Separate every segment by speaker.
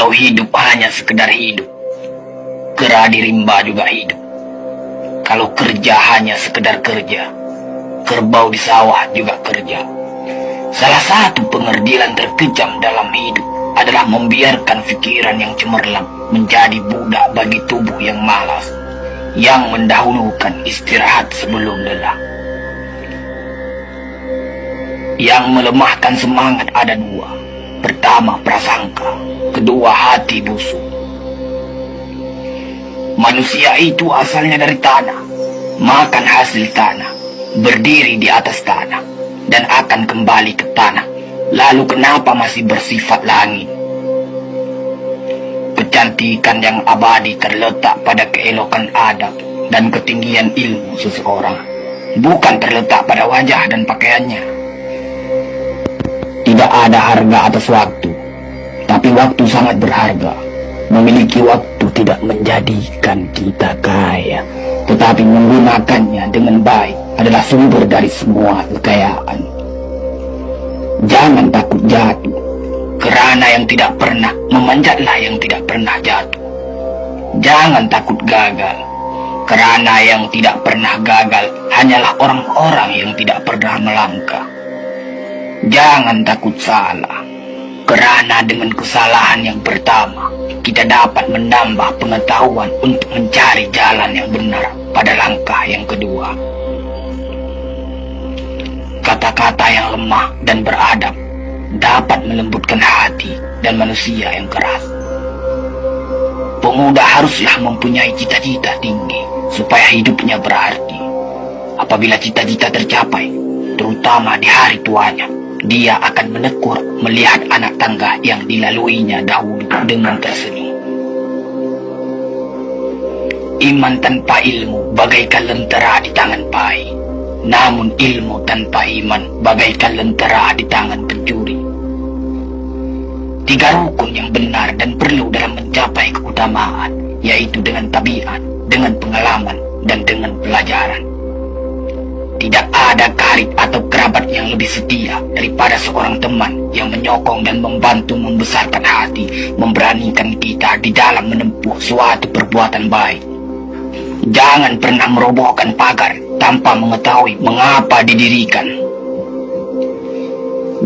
Speaker 1: Kalau hidup hanya sekedar hidup, kera di rimba juga hidup. Kalau kerja hanya sekedar kerja, kerbau di sawah juga kerja. Salah satu pengerdilan terkejam dalam hidup adalah membiarkan pikiran yang cemerlang menjadi budak bagi tubuh yang malas, yang mendahulukan istirahat sebelum lelah. Yang melemahkan semangat ada dua. Pertama, prasangka. Kedua, hati busuk. Manusia itu asalnya dari tanah, makan hasil tanah, berdiri di atas tanah, dan akan kembali ke tanah. Lalu kenapa masih bersifat langit? Kecantikan yang abadi terletak pada keelokan adab dan ketinggian ilmu seseorang, bukan terletak pada wajah dan pakaiannya. Tidak ada harga atas waktu, tapi waktu sangat berharga. Memiliki waktu tidak menjadikan kita kaya, tetapi menggunakannya dengan baik adalah sumber dari semua kekayaan. Jangan takut jatuh, kerana yang tidak pernah memanjatlah yang tidak pernah jatuh. Jangan takut gagal, kerana yang tidak pernah gagal hanyalah orang-orang yang tidak pernah melangkah. Jangan takut salah, kerana dengan kesalahan yang pertama, kita dapat menambah pengetahuan untuk mencari jalan yang benar pada langkah yang kedua. Kata-kata yang lemah dan beradab dapat melembutkan hati dan manusia yang keras. Pemuda haruslah mempunyai cita-cita tinggi supaya hidupnya berarti. Apabila cita-cita tercapai, terutama di hari tuanya, dia akan menekur melihat anak tangga yang dilaluinya dahulu dengan tersenyum. Iman tanpa ilmu bagaikan lentera di tangan pai, namun ilmu tanpa iman bagaikan lentera di tangan pencuri. Tiga rukun yang benar dan perlu dalam mencapai keutamaan, yaitu dengan tabiat, dengan pengalaman, dan dengan pelajaran. Tidak ada karib atau kerabat yang lebih setia daripada seorang teman yang menyokong dan membantu membesarkan hati, memberanikan kita di dalam menempuh suatu perbuatan baik. Jangan pernah merobohkan pagar tanpa mengetahui mengapa didirikan.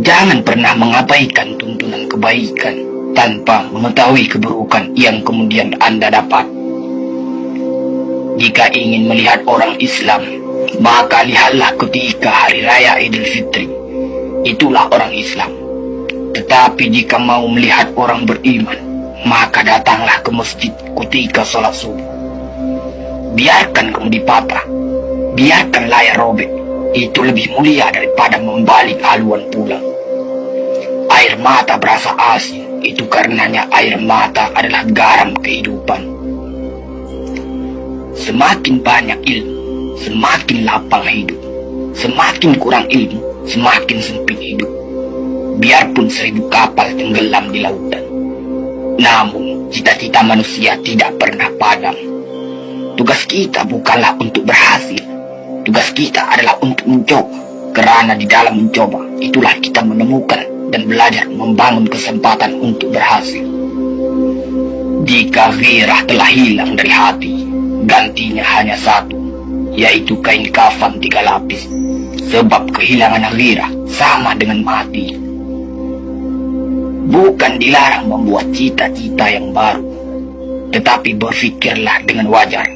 Speaker 1: Jangan pernah mengabaikan tuntunan kebaikan tanpa mengetahui keburukan yang kemudian Anda dapat. Jika ingin melihat orang Islam, maka lihatlah ketika hari raya Idul Fitri. Itulah orang Islam. Tetapi jika mau melihat orang beriman, maka datanglah ke masjid ketika sholat subuh. Biarkan kamu dipatah, biarkan layar robek, itu lebih mulia daripada membalik haluan pulang. Air mata berasa asin, itu karenanya air mata adalah garam kehidupan. Semakin banyak ilmu, semakin lapang hidup. Semakin kurang ilmu, semakin sempit hidup. Biarpun 1000 kapal tenggelam di lautan, namun cita-cita manusia tidak pernah padam. Tugas kita bukanlah untuk berhasil, tugas kita adalah untuk mencoba. Kerana di dalam mencoba, itulah kita menemukan dan belajar membangun kesempatan untuk berhasil. Jika gairah telah hilang dari hati, gantinya hanya satu, yaitu kain kafan 3 lapis. Sebab kehilangan gairah sama dengan mati. Bukan dilarang membuat cita-cita yang baru, tetapi berfikirlah dengan wajar.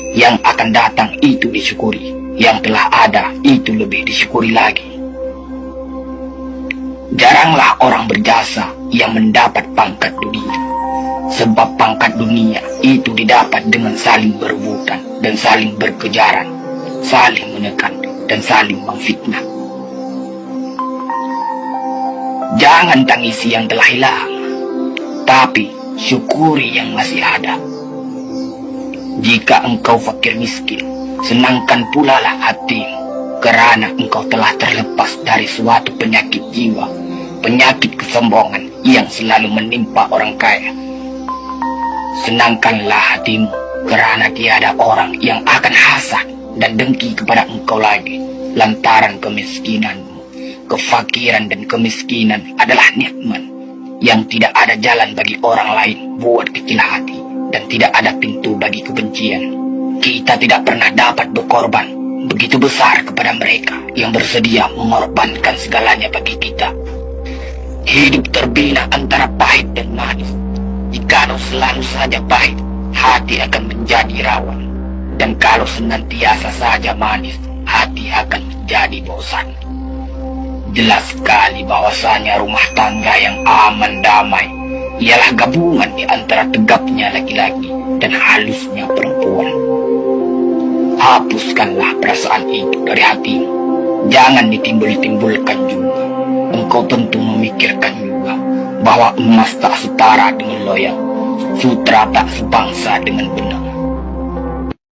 Speaker 1: Yang akan datang itu disyukuri, yang telah ada itu lebih disyukuri lagi. Jaranglah orang berjasa yang mendapat pangkat dunia, sebab pangkat dunia itu didapat dengan saling berebutan dan saling berkejaran, saling menekan dan saling memfitnah. Jangan tangisi yang telah hilang, tapi syukuri yang masih ada. Jika engkau fakir miskin, senangkan pula lah hatimu, kerana engkau telah terlepas dari suatu penyakit jiwa, penyakit kesombongan yang selalu menimpa orang kaya. Senangkanlah hatimu, kerana tiada orang yang akan hasad dan dengki kepada engkau lagi, lantaran kemiskinanmu. Kefakiran dan kemiskinan adalah nikmat, yang tidak ada jalan bagi orang lain buat kecil hati, dan tidak ada pintu bagi kebencian. Kita tidak pernah dapat berkorban begitu besar kepada mereka yang bersedia mengorbankan segalanya bagi kita. Hidup terbina antara pahit dan manis. Jikalau selalu saja pahit, hati akan menjadi rawan. Dan kalau senantiasa saja manis, hati akan menjadi bosan. Jelas sekali bahwasanya rumah tangga yang aman damai ialah gabungan di antara tegapnya laki-laki dan halusnya perempuan. Hapuskanlah perasaan itu dari hatimu. Jangan ditimbul-timbulkan juga. Engkau tentu memikirkan juga bahwa emas tak setara dengan loyang, sutra tak sebangsa dengan benang.